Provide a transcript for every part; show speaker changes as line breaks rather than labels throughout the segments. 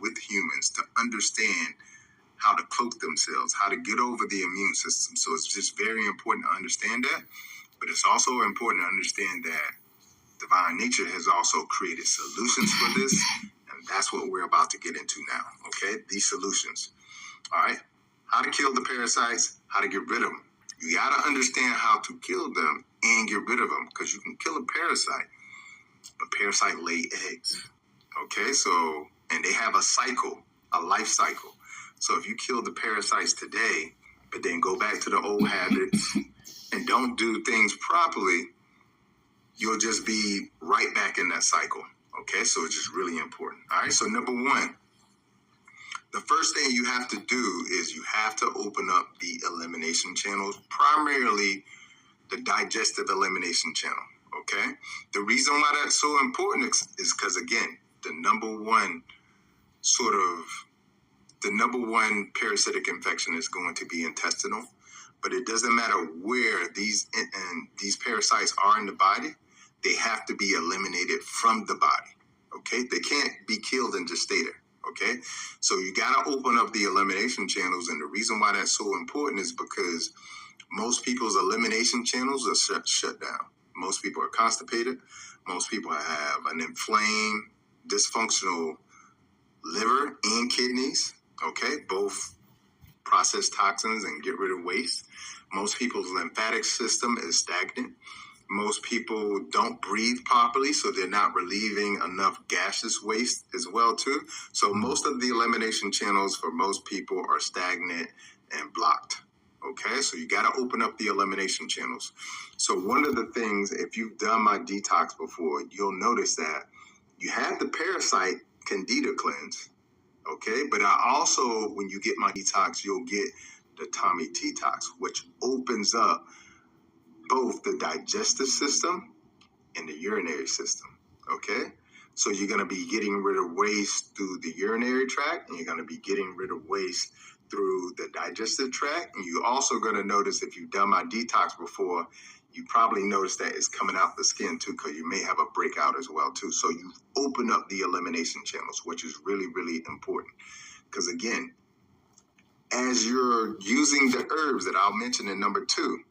with humans to understand how to cloak themselves, how to get over the immune system. So it's just very important to understand that. But it's also important to understand that divine nature has also created solutions for this. And that's what we're about to get into now. Okay, these solutions. All right, how to kill the parasites, how to get rid of them. You got to understand how to kill them and get rid of them, because you can kill a parasite, but parasite lay eggs. Okay, so, and they have a cycle, a life cycle. So if you kill the parasites today, but then go back to the old habits and don't do things properly, you'll just be right back in that cycle. Okay, so it's just really important. All right, so number one, the first thing you have to do is you have to open up the elimination channels, primarily the digestive elimination channel, okay? The reason why that's so important is because, again, the number one parasitic infection is going to be intestinal, but it doesn't matter where these parasites are in the body, they have to be eliminated from the body, okay? They can't be killed and just stay there. Okay, so you got to open up the elimination channels. And the reason why that's so important is because most people's elimination channels are shut down. Most people are constipated. Most people have an inflamed, dysfunctional liver and kidneys. Okay, both process toxins and get rid of waste. Most people's lymphatic system is stagnant. Most people don't breathe properly, so they're not relieving enough gaseous waste as well, too. So most of the elimination channels for most people are stagnant and blocked. Okay, so you got to open up the elimination channels. So one of the things, if you've done my detox before, you'll notice that you have the parasite candida cleanse. Okay, but I also, when you get my detox, you'll get the Tommy Detox, which opens up both the digestive system and the urinary system, okay? So you're going to be getting rid of waste through the urinary tract, and you're going to be getting rid of waste through the digestive tract. And you're also going to notice, if you've done my detox before, you probably noticed that it's coming out the skin too, because you may have a breakout as well too. So you open up the elimination channels, which is really, really important. Because again, as you're using the herbs that I'll mention in number 2,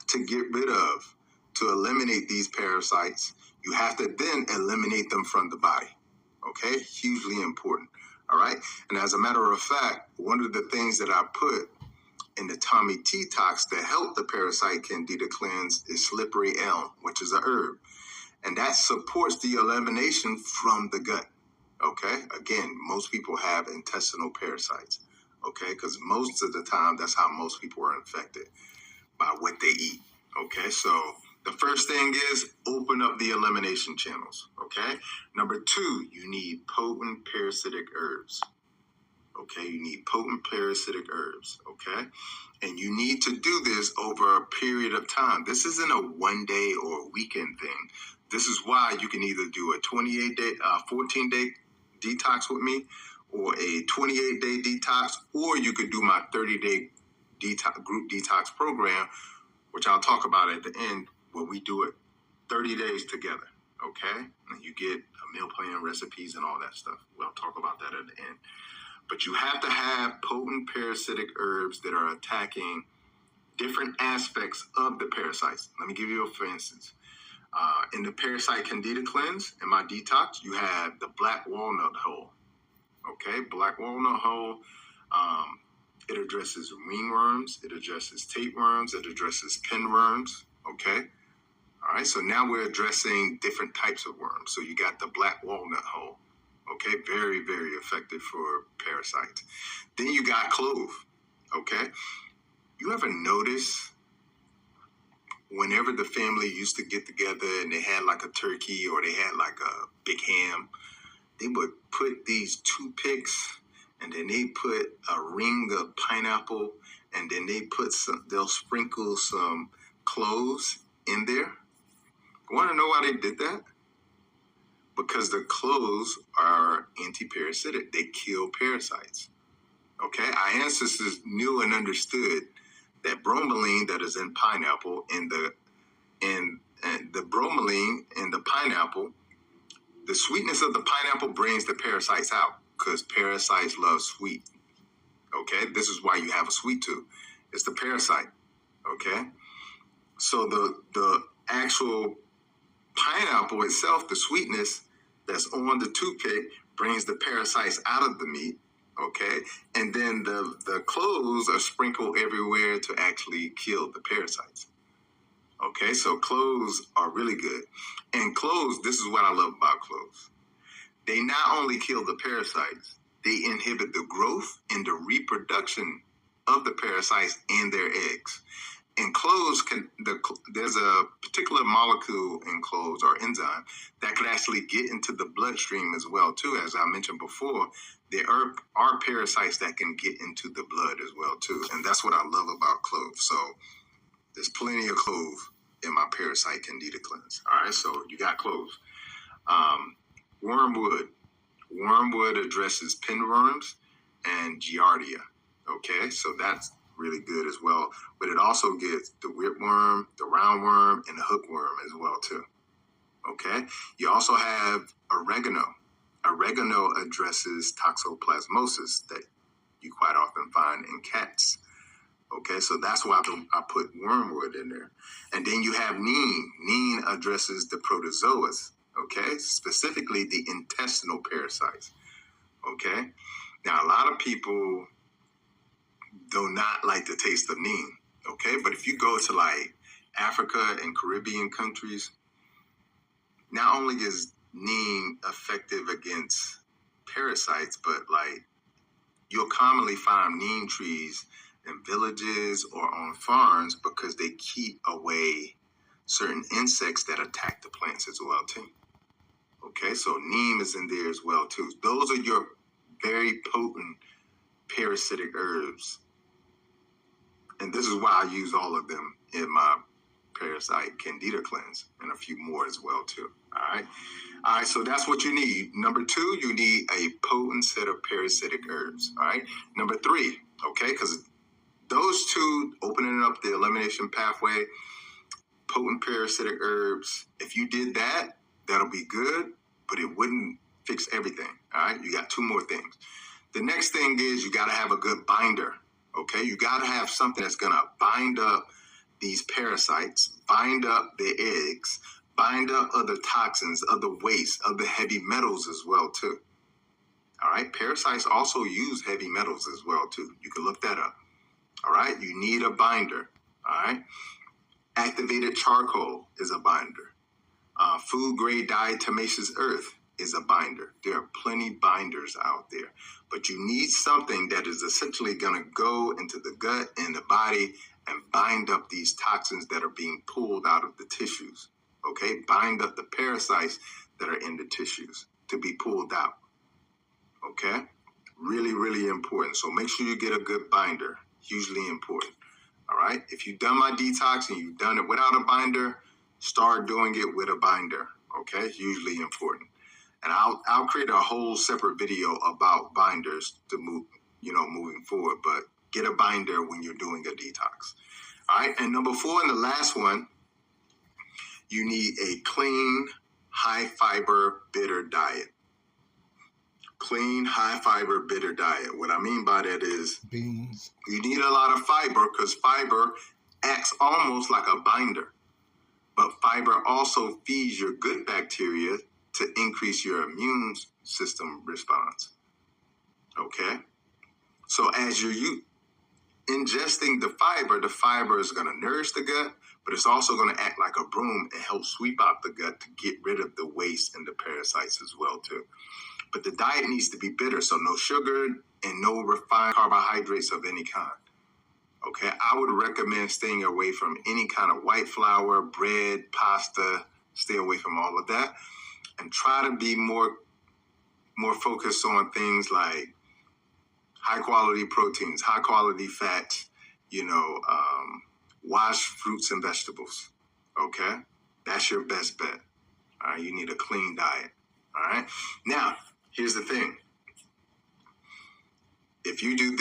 to get rid of, to eliminate these parasites, you have to then eliminate them from the body. Okay? Hugely important. All right? And as a matter of fact, one of the things that I put in the Tommy Detox to help the parasite candida cleanse is slippery elm, which is a herb. And that supports the elimination from the gut. Okay? Again, most people have intestinal parasites. Okay? Because most of the time, that's how most people are infected, by what they eat. Okay, so the first thing is open up the elimination channels. Okay, number 2, you need potent parasitic herbs. Okay, you need potent parasitic herbs. Okay, and you need to do this over a period of time. This isn't a one day or a weekend thing. This is why you can either do a 14-day detox with me, or a 28-day detox, or you could do my 30-day group detox program, which I'll talk about at the end, where we do it 30 days together, okay? And you get a meal plan, recipes, and all that stuff. We'll talk about that at the end. But you have to have potent parasitic herbs that are attacking different aspects of the parasites. Let me give you for instance. In the Parasite Candida Cleanse, in my detox, you have the black walnut hull, okay? Black walnut hull, it addresses ringworms, it addresses tapeworms, it addresses pinworms, okay? All right, so now we're addressing different types of worms. So you got the black walnut hull, okay? Very, very effective for parasites. Then you got clove, okay? You ever notice whenever the family used to get together and they had like a turkey or they had like a big ham, they would put these toothpicks and then they put a ring of pineapple, and then they'll sprinkle some cloves in there. Want to know why they did that? Because the cloves are anti-parasitic. They kill parasites. Okay, our ancestors knew and understood that bromelain that is in pineapple and the bromelain in the pineapple, the sweetness of the pineapple brings the parasites out. because parasites love sweet. Okay, this is why you have a sweet tooth. It's the parasite. Okay, so the actual pineapple itself, the sweetness that's on the toothpick, brings the parasites out of the meat. Okay, and then the cloves are sprinkled everywhere to actually kill the parasites. Okay, so cloves are really good. And cloves, this is what I love about cloves. They not only kill the parasites, they inhibit the growth and the reproduction of the parasites and their eggs. And cloves there's a particular molecule in cloves or enzyme that could actually get into the bloodstream as well too. As I mentioned before, there are parasites that can get into the blood as well too. And that's what I love about cloves. So there's plenty of clove in my Parasite Candida cleanse. All right, so you got cloves. Wormwood. Wormwood addresses pinworms and giardia. Okay, so that's really good as well. But it also gets the whipworm, the roundworm, and the hookworm as well too. Okay, you also have oregano. Oregano addresses toxoplasmosis that you quite often find in cats. Okay, so that's why I put wormwood in there. And then you have neem. Neem addresses the protozoas, okay, specifically the intestinal parasites. Okay, now a lot of people do not like the taste of neem, okay, but if you go to like Africa and Caribbean countries, not only is neem effective against parasites, but like you'll commonly find neem trees in villages or on farms because they keep away certain insects that attack the plants as well too. Okay, so neem is in there as well too. Those are your very potent parasitic herbs. And this is why I use all of them in my Parasite Candida cleanse and a few more as well too. All right, so that's what you need. Number 2, you need a potent set of parasitic herbs. All right, number 3, okay, because those two, opening up the elimination pathway, potent parasitic herbs, if you did that, that'll be good, but it wouldn't fix everything. All right, you got 2 more things. The next thing is you got to have a good binder. Okay, you got to have something that's going to bind up these parasites, bind up the eggs, bind up other toxins, other waste, other heavy metals as well too. All right, parasites also use heavy metals as well too. You can look that up. All right, you need a binder. All right, activated charcoal is a binder. Food grade diatomaceous earth is a binder. There are plenty binders out there, but you need something that is essentially going to go into the gut and the body and bind up these toxins that are being pulled out of the tissues. Okay, bind up the parasites that are in the tissues to be pulled out. Okay, really, really important. So make sure you get a good binder. Hugely important. All right, if you've done my detox and you've done it without a binder, start doing it with a binder. Okay, hugely important. And I'll create a whole separate video about binders to moving forward. But get a binder when you're doing a detox. All right, and number 4 and the last one, you need a clean, high fiber, bitter diet. Clean, high fiber, bitter diet. What I mean by that is
beans.
You need a lot of fiber because fiber acts almost like a binder. But fiber also feeds your good bacteria to increase your immune system response. Okay? So as you're ingesting the fiber is going to nourish the gut, but it's also going to act like a broom and help sweep out the gut to get rid of the waste and the parasites as well too. But the diet needs to be bitter, so no sugar and no refined carbohydrates of any kind. Okay, I would recommend staying away from any kind of white flour, bread, pasta. Stay away from all of that, and try to be more focused on things like high quality proteins, high quality fats. Washed fruits and vegetables. Okay, that's your best bet. All right, you need a clean diet. All right, now here's the thing. If you could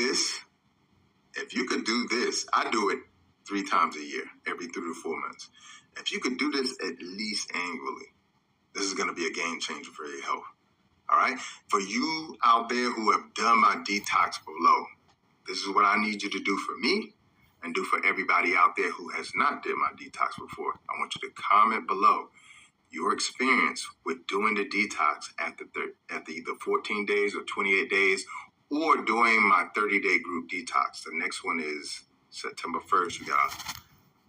do this, I do it 3 times a year, every 3 to 4 months. If you could do this at least annually, this is going to be a game changer for your health. All right. For you out there who have done my detox below, this is what I need you to do for me and do for everybody out there who has not did my detox before. I want you to comment below your experience with doing the detox after either 14 days or 28 days or doing my 30-day group detox. The next one is September 1st. You got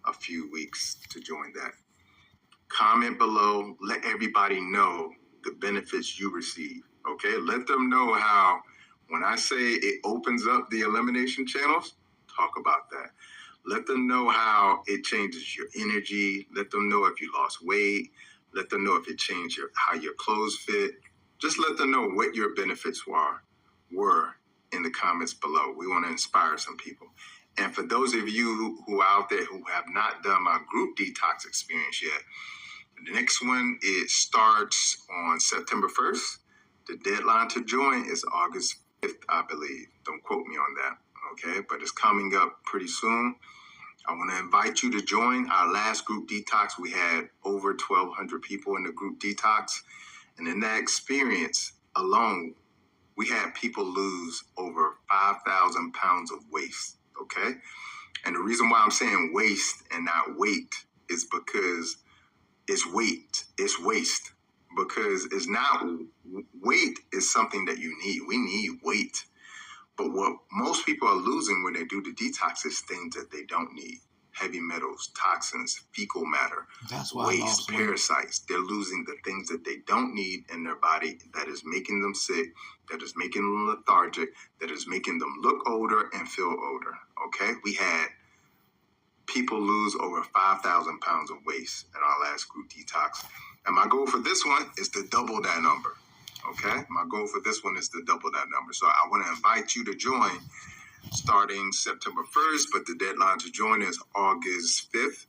a few weeks to join that. Comment below. Let everybody know the benefits you receive. Okay? Let them know how, when I say it opens up the elimination channels, talk about that. Let them know how it changes your energy. Let them know if you lost weight. Let them know if it changed how your clothes fit. Just let them know what your benefits were in the comments below. We want to inspire some people. And for those of you who are out there who have not done my group detox experience yet, the next one, it starts on September 1st. The deadline to join is August 5th, I believe. Don't quote me on that, okay? But it's coming up pretty soon. I want to invite you to join our last group detox. We had over 1,200 people in the group detox. And in that experience alone, we had people lose over 5,000 pounds of waste, okay? And the reason why I'm saying waste and not weight is because it's weight, it's waste. Because it's not, weight is something that you need. We need weight. But what most people are losing when they do the detox is things that they don't need. Heavy metals, toxins, fecal matter, waste, parasites. They're losing the things that they don't need in their body that is making them sick, that is making them lethargic, that is making them look older and feel older. Okay? We had people lose over 5,000 pounds of waste in our last group detox. And my goal for this one is to double that number. Okay? My goal for this one is to double that number. So I want to invite you to join starting September 1st, but the deadline to join is August 5th.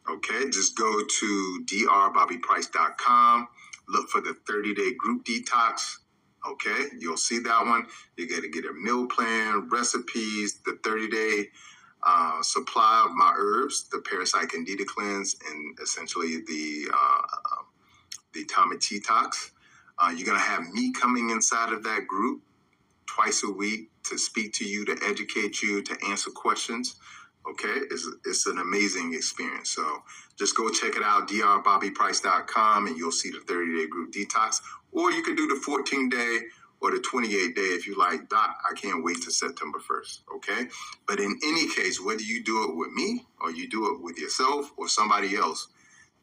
Okay? Just go to drbobbyprice.com. Look for the 30-day group detox. Okay? You'll see that one. You got to get a meal plan, recipes, the 30-day supply of my herbs, the Parasite Candida cleanse, and essentially the Atomic Detox. You're going to have me coming inside of that group twice a week to speak to you, to educate you, to answer questions. Okay, it's an amazing experience. So just go check it out, drbobbyprice.com, and you'll see the 30-day group detox. Or you can do the 14-day or the 28-day if you like. Doc, I can't wait till September 1st, okay? But in any case, whether you do it with me or you do it with yourself or somebody else,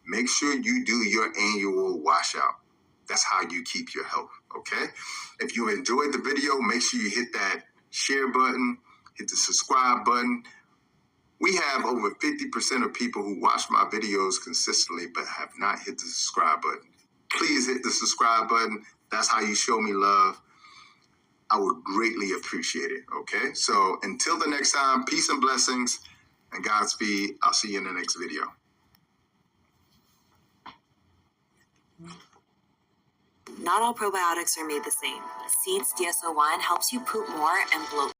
make sure you do your annual washout. That's how you keep your health, okay? If you enjoyed the video, make sure you hit that share button, hit the subscribe button. We have over 50% of people who watch my videos consistently but have not hit the subscribe button. Please hit the subscribe button. That's how you show me love. I would greatly appreciate it, okay? So until the next time, peace and blessings and Godspeed. I'll see you in the next video.
Not all probiotics are made the same. Seeds DSO1 helps you poop more and bloat